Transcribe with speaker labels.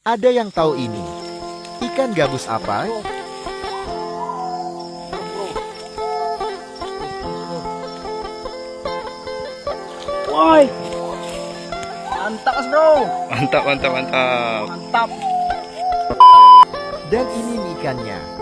Speaker 1: Ada yang tahu ini? Ikan gabus apa?
Speaker 2: Woi, mantap mas bro,
Speaker 3: Mantap, mantap, mantap.
Speaker 2: mantap.
Speaker 1: Dan ini nih ikannya.